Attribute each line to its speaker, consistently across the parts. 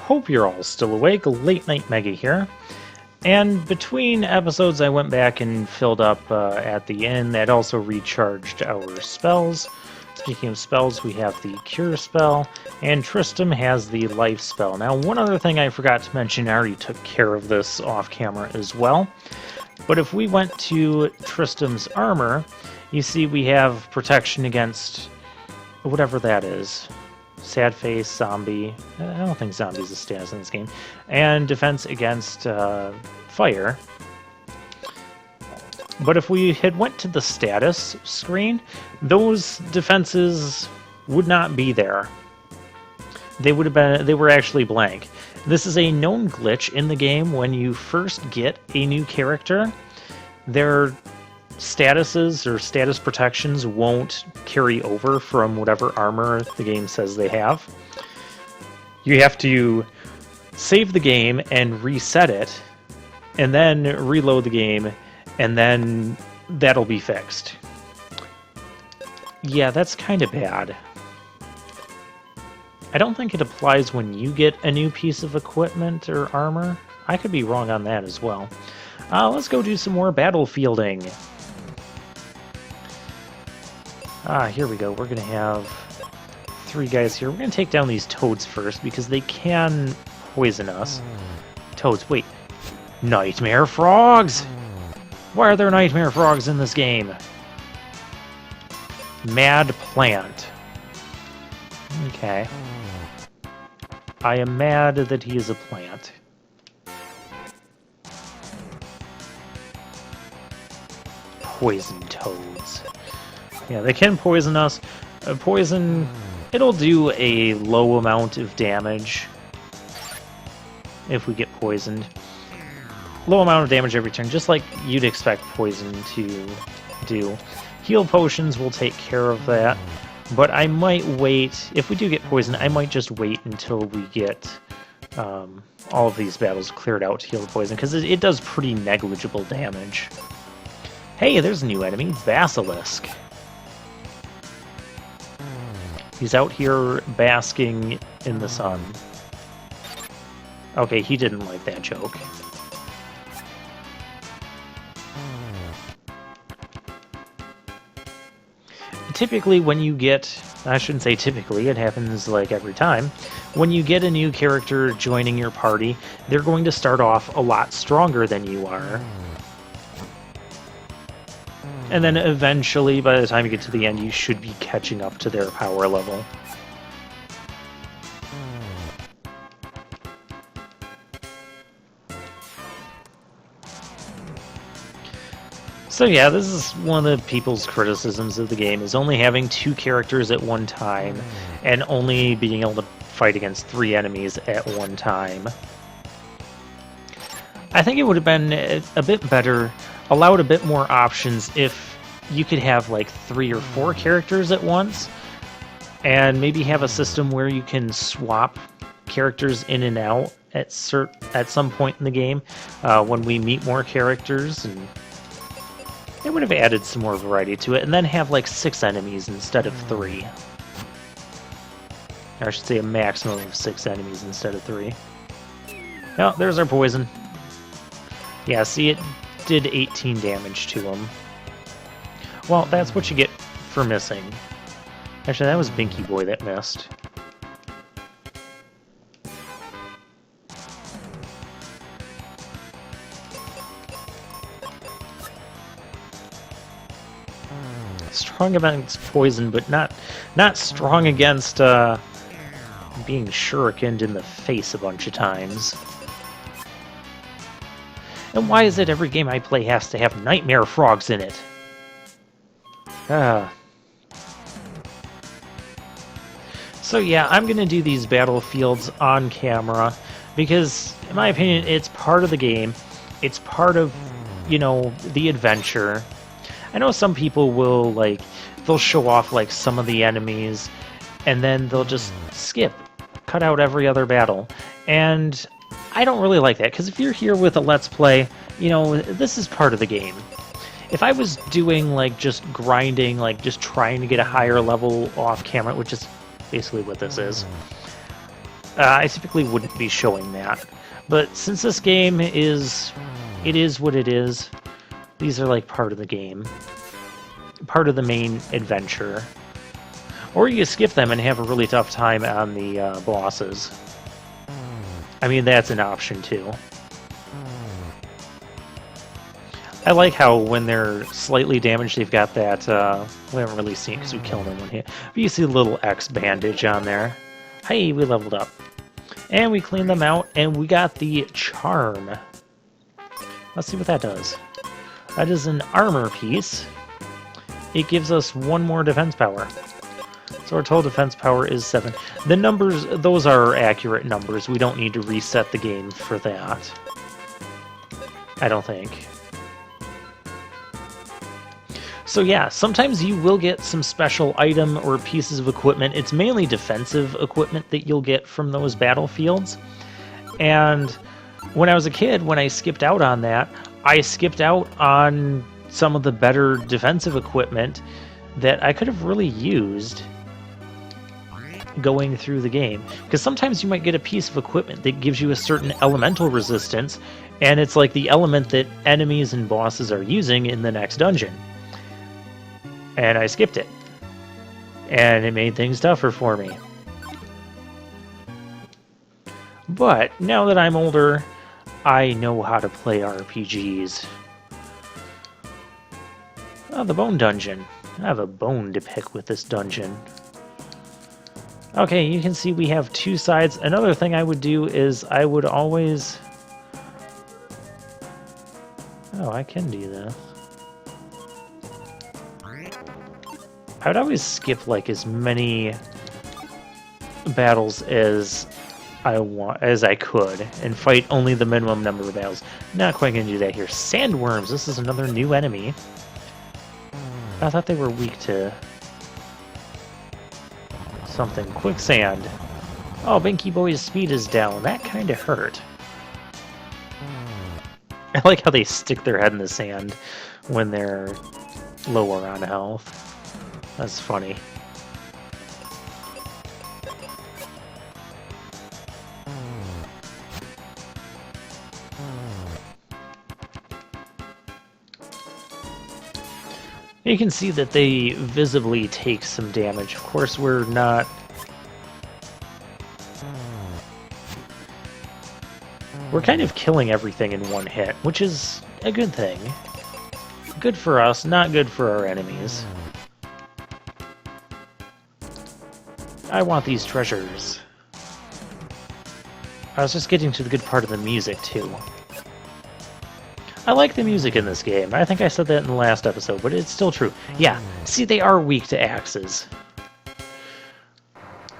Speaker 1: Hope you're all still awake. Late Night Mega here. And between episodes, I went back and filled up at the end. That also recharged our spells. Speaking of spells, we have the Cure spell, and Tristram has the Life spell. Now, one other thing I forgot to mention, I already took care of this off camera as well. But if we went to Tristram's armor, you see we have protection against whatever that is. Sad face, zombie. I don't think zombie is a status in this game. And defense against fire. But if we had went to the status screen, those defenses would not be there. They would have been. They were actually blank. This is a known glitch in the game. When you first get a new character, their statuses or status protections won't carry over from whatever armor the game says they have. You have to save the game and reset it, and then reload the game, and then that'll be fixed. Yeah, that's kind of bad. I don't think it applies when you get a new piece of equipment or armor. I could be wrong on that as well. Let's go do some more battlefielding. Here we go. We're going to have 3 guys here. We're going to take down these toads first because they can poison us. Toads, wait. Nightmare frogs! Why are there nightmare frogs in this game? Mad plant. Okay. I am mad that he is a plant. Poison toads. Yeah, they can poison us. Poison, it'll do a low amount of damage if we get poisoned. Low amount of damage every turn, just like you'd expect poison to do. Heal potions will take care of that, but I might wait. If we do get poisoned, I might just wait until we get all of these battles cleared out to heal the poison, because it does pretty negligible damage. Hey, there's a new enemy, Basilisk. He's out here basking in the sun. Okay, he didn't like that joke. Typically, when you get... I shouldn't say typically, it happens like every time. When you get a new character joining your party, they're going to start off a lot stronger than you are. And then eventually, by the time you get to the end, you should be catching up to their power level. So yeah, this is one of the people's criticisms of the game, is only having 2 characters at one time, and only being able to fight against 3 enemies at one time. I think it would have been a bit better, allowed a bit more options if you could have like 3 or 4 characters at once, and maybe have a system where you can swap characters in and out at some point in the game when we meet more characters, and it would have added some more variety to it, and then have like 6 enemies instead of 3. Or I should say a maximum of 6 enemies instead of 3. Oh, there's our poison. Yeah, see, it did 18 damage to him. Well, that's what you get for missing. Actually, that was Binky Boy that missed. Strong against poison, but not strong against being shurikened in the face a bunch of times. And why is it every game I play has to have nightmare frogs in it? So yeah, I'm going to do these battlefields on camera, because, in my opinion, it's part of the game. It's part of, you know, the adventure. I know some people will, like, they'll show off, like, some of the enemies, and then they'll just skip, cut out every other battle. And I don't really like that, because if you're here with a Let's Play, you know, this is part of the game. If I was doing, like, just grinding, like, just trying to get a higher level off camera, which is basically what this is, I typically wouldn't be showing that. But since this game is... it is what it is, these are like part of the game. Part of the main adventure. Or you skip them and have a really tough time on the bosses. I mean, that's an option too. I like how when they're slightly damaged, they've got that, we haven't really seen it because we killed them in one hit, but you see the little X bandage on there. Hey, we leveled up. And we cleaned them out, and we got the charm. Let's see what that does. That is an armor piece. It gives us 1 more defense power. So our total defense power is 7. The numbers, those are accurate numbers. We don't need to reset the game for that. I don't think. So yeah, sometimes you will get some special item or pieces of equipment. It's mainly defensive equipment that you'll get from those battlefields. And when I was a kid, when I skipped out on that, I skipped out on some of the better defensive equipment that I could have really used going through the game. Because sometimes you might get a piece of equipment that gives you a certain elemental resistance, and it's like the element that enemies and bosses are using in the next dungeon. And I skipped it. And it made things tougher for me. But now that I'm older, I know how to play RPGs. Oh, the bone dungeon. I have a bone to pick with this dungeon. Okay, you can see we have 2 sides. Another thing I would do is I would always... oh, I can do that. I would always skip like as many battles as I could and fight only the minimum number of battles. Not quite gonna do that here. Sandworms, this is another new enemy. I thought they were weak to something. Quicksand. Oh, Binky Boy's speed is down. That kind of hurt. I like how they stick their head in the sand when they're lower on health. That's funny. You can see that they visibly take some damage. Of course, we're not... we're kind of killing everything in one hit, which is a good thing. Good for us, not good for our enemies. I want these treasures. I was just getting to the good part of the music, too. I like the music in this game. I think I said that in the last episode, but it's still true. Yeah, see, they are weak to axes.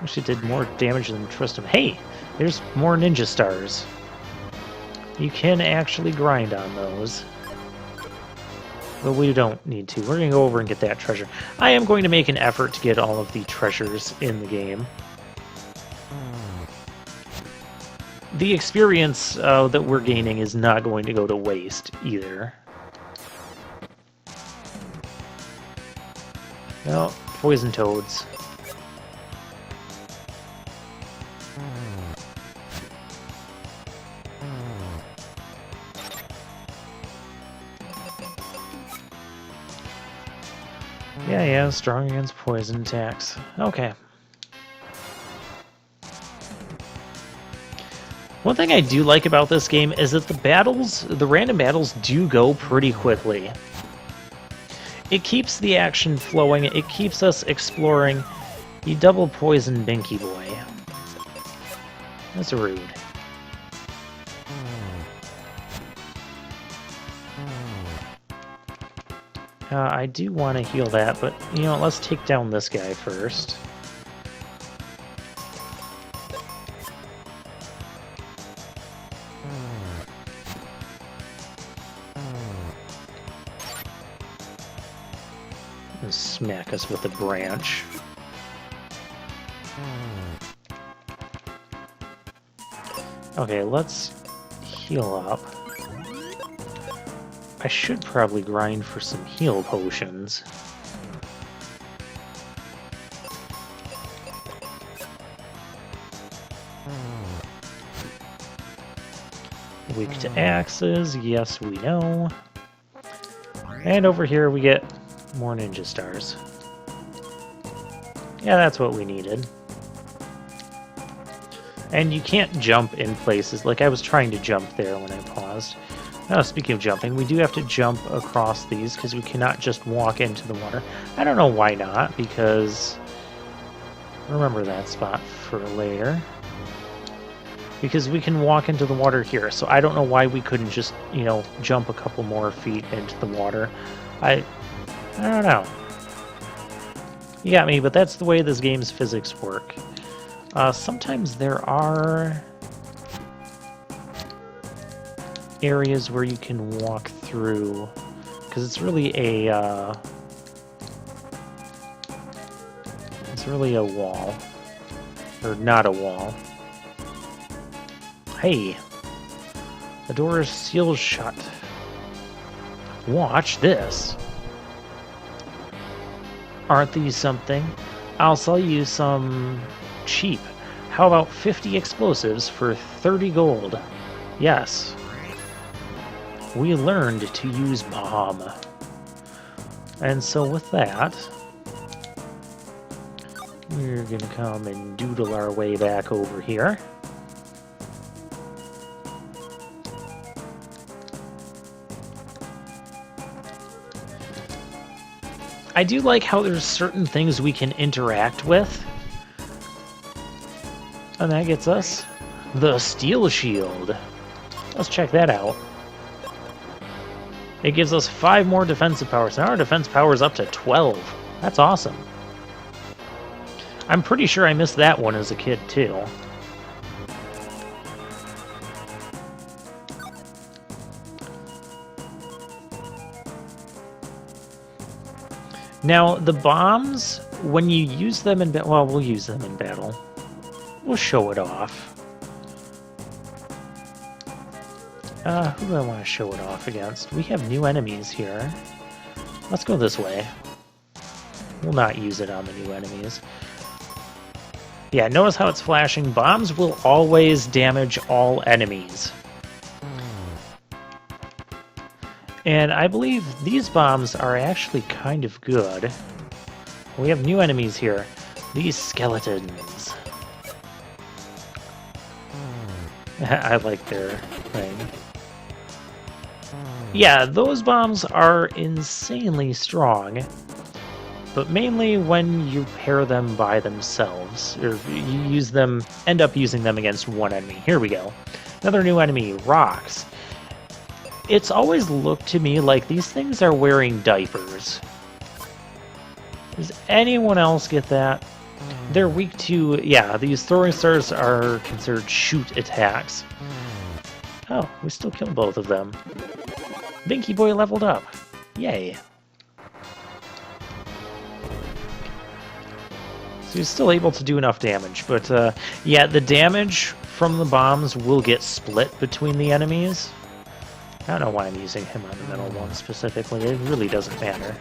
Speaker 1: Wish it did more damage than Tristram. Hey, there's more ninja stars. You can actually grind on those. But we don't need to. We're going to go over and get that treasure. I am going to make an effort to get all of the treasures in the game. The experience that we're gaining is not going to go to waste either. No, poison toads. Yeah, strong against poison attacks. Okay. One thing I do like about this game is that the random battles do go pretty quickly. It keeps the action flowing, it keeps us exploring. You double poison Binky Boy. That's rude. I do want to heal that, but, you know, let's take down this guy first. And smack us with a branch. Okay, let's heal up. I should probably grind for some heal potions. Weak to axes, yes we know. And over here we get more ninja stars. Yeah, that's what we needed. And you can't jump in places. Like, I was trying to jump there when I paused. Oh, speaking of jumping, we do have to jump across these because we cannot just walk into the water. I don't know why not, because... remember that spot for later. Because we can walk into the water here, so I don't know why we couldn't just, you know, jump a couple more feet into the water. I don't know. You got me, but that's the way this game's physics work. Sometimes there are areas where you can walk through, because it's really a wall, or not a wall. Hey, the door is sealed shut. Watch this. Aren't these something? I'll sell you some cheap. How about 50 explosives for 30 gold? Yes. We learned to use bomb. And so with that, we're gonna come and doodle our way back over here. I do like how there's certain things we can interact with. And that gets us the Steel Shield. Let's check that out. It gives us 5 more defensive power. So now our defense power is up to 12. That's awesome. I'm pretty sure I missed that one as a kid, too. Now, the bombs, when you use them in battle... well, we'll use them in battle. We'll show it off. Who do I want to show it off against? We have new enemies here. Let's go this way. We'll not use it on the new enemies. Yeah, notice how it's flashing. Bombs will always damage all enemies. And I believe these bombs are actually kind of good. We have new enemies here. These skeletons. I like their thing. Yeah, those bombs are insanely strong. But mainly when you pair them by themselves. Or you use them, end up using them against one enemy. Here we go. Another new enemy, rocks. It's always looked to me like these things are wearing diapers. Does anyone else get that? They're weak to... yeah, these throwing stars are considered shoot attacks. Oh, we still killed both of them. Binky Boy leveled up. Yay. So he's still able to do enough damage, but yeah, the damage from the bombs will get split between the enemies. I don't know why I'm using him on the middle one specifically. It really doesn't matter.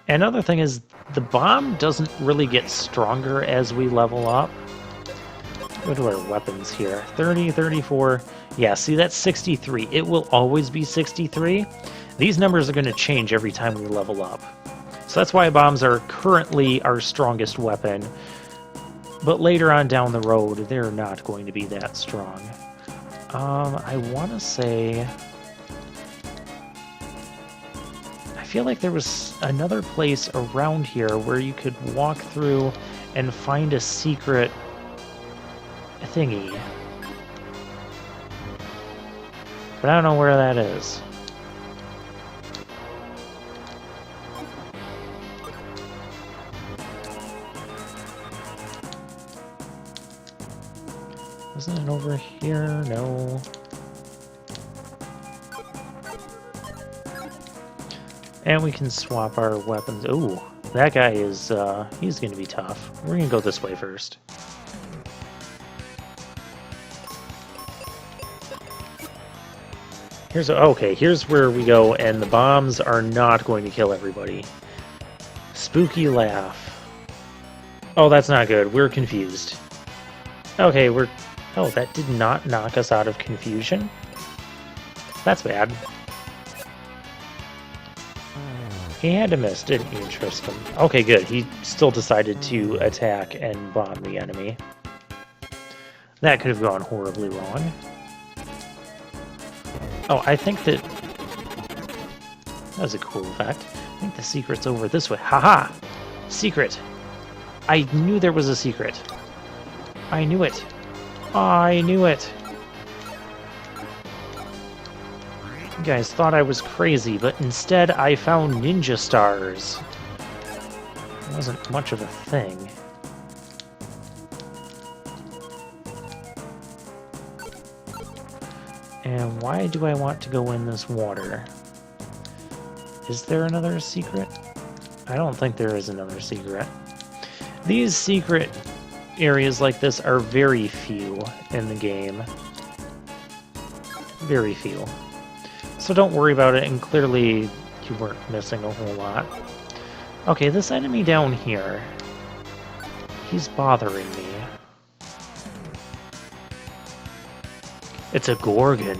Speaker 1: Another thing is, the bomb doesn't really get stronger as we level up. Go to our weapons here. 30, 34. Yeah, see, that's 63. It will always be 63. These numbers are going to change every time we level up. So that's why bombs are currently our strongest weapon. But later on down the road, they're not going to be that strong. I want to say... I feel like there was another place around here where you could walk through and find a secret thingy. But I don't know where that is. Isn't it over here? No. And we can swap our weapons. Ooh, that guy is, he's gonna be tough. We're gonna go this way first. Okay, here's where we go, and the bombs are not going to kill everybody. Spooky laugh. Oh, that's not good. We're confused. Okay, we're... Oh, that did not knock us out of confusion? That's bad. He had to miss, didn't you, Tristan? Okay, good. He still decided to attack and bomb the enemy. That could have gone horribly wrong. Oh, I think that... That was a cool effect. I think the secret's over this way. Haha! Secret! I knew there was a secret. I knew it. I knew it. You guys thought I was crazy, but instead I found ninja stars. It wasn't much of a thing. And why do I want to go in this water? Is there another secret? I don't think there is another secret. These secret areas like this are very few in the game. Very few. So don't worry about it, and clearly you weren't missing a whole lot. Okay, this enemy down here, he's bothering me. It's a Gorgon.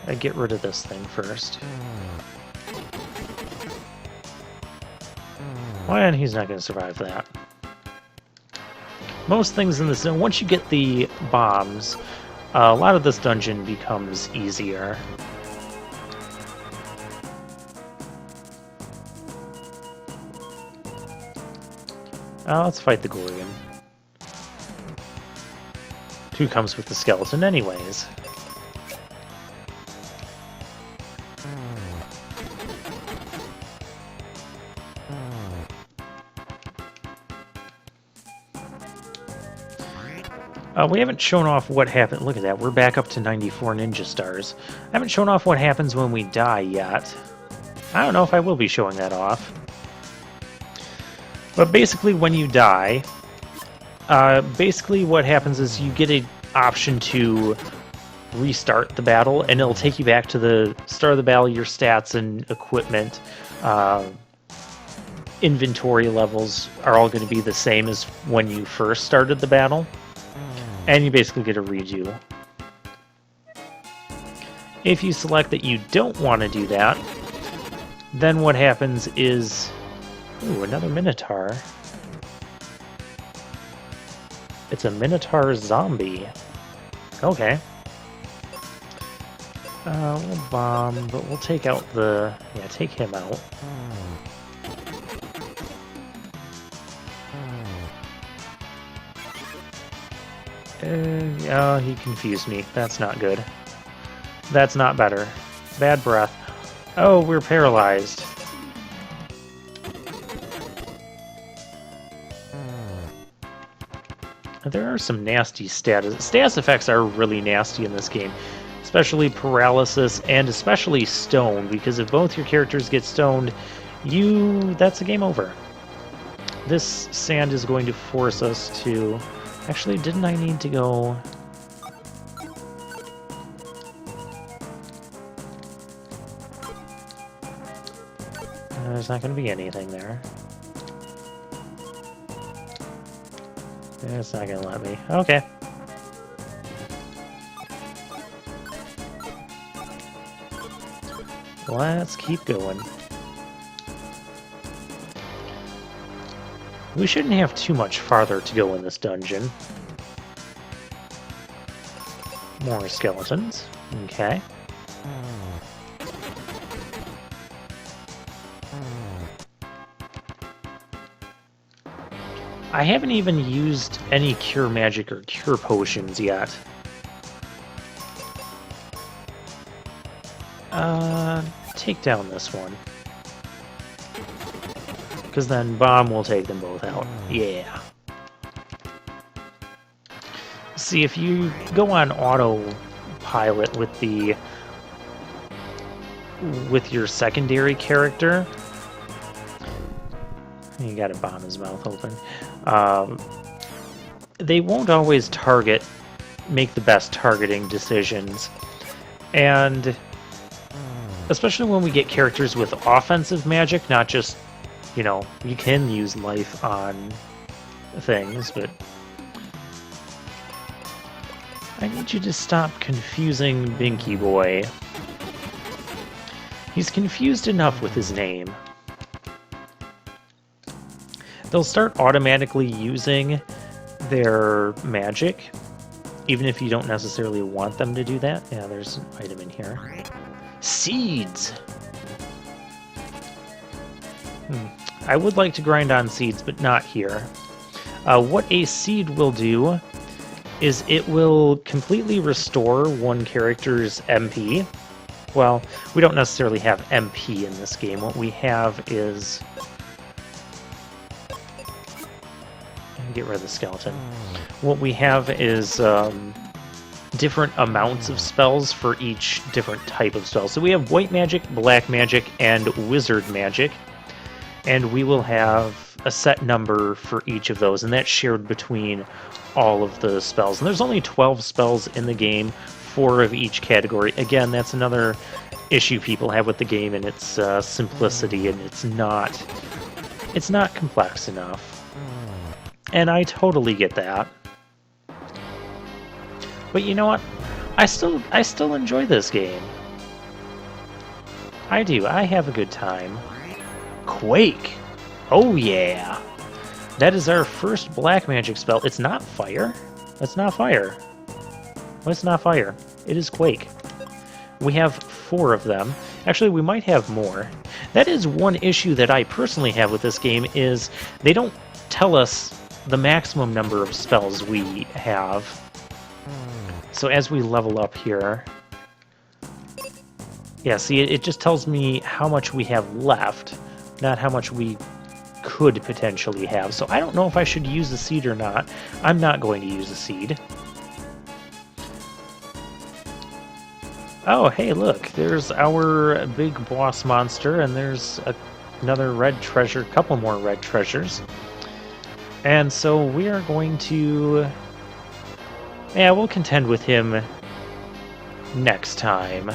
Speaker 1: I get rid of this thing first. Well, he's not going to survive that. Most things in this, once you get the bombs, a lot of this dungeon becomes easier. Let's fight the Gorgon. Who comes with the skeleton anyways. We haven't shown off what happened. Look at that, we're back up to 94 ninja stars. I haven't shown off what happens when we die yet. I don't know if I will be showing that off. But basically when you die, basically what happens is you get an option to restart the battle, and it'll take you back to the start of the battle, your stats and equipment, inventory levels are all going to be the same as when you first started the battle. And you basically get a redo. If you select that you don't want to do that, then what happens is... Ooh, another Minotaur. It's a Minotaur zombie. Okay. We'll bomb, but we'll take out the... Yeah, take him out. Oh, he confused me. That's not good. That's not better. Bad breath. Oh, we're paralyzed. There are some nasty status. Status effects are really nasty in this game. Especially paralysis and especially stone, because if both your characters get stoned, that's a game over. This sand is going to force us to... Actually, didn't I need to go... There's not going to be anything there. It's not going to let me. Okay. Let's keep going. We shouldn't have too much farther to go in this dungeon. More skeletons. Okay. I haven't even used any cure magic or cure potions yet. Take down this one. Because then bomb will take them both out. Yeah. See, if you go on autopilot with your secondary character, you got a bomb his mouth open. They won't always make the best targeting decisions, and especially when we get characters with offensive magic, not just, you can use life on things, but I need you to stop confusing Binky Boy. He's confused enough with his name. They'll start automatically using their magic, even if you don't necessarily want them to do that. Yeah, there's an item in here. Seeds! I would like to grind on seeds, but not here. What a seed will do is it will completely restore one character's MP. Well, we don't necessarily have MP in this game. What we have is... Get rid of the skeleton. What we have is different amounts of spells for each different type of spell. So we have white magic, black magic, and wizard magic. And we will have a set number for each of those, and that's shared between all of the spells. And there's only 12 spells in the game, 4 of each category. Again, that's another issue people have with the game, and its simplicity, and it's not complex enough. And I totally get that. But you know what? I still enjoy this game. I do. I have a good time. Quake! Oh yeah! That is our first black magic spell. It's not fire. That's not fire. Well, it's not fire. It is Quake. We have 4 of them. Actually, we might have more. That is one issue that I personally have with this game, is they don't tell us the maximum number of spells we have. So as we level up here... Yeah, see, it just tells me how much we have left, not how much we could potentially have. So I don't know if I should use the seed or not. I'm not going to use the seed. Oh, hey, look, there's our big boss monster, and there's another red treasure, a couple more red treasures. And so we are going to... Yeah, we'll contend with him next time.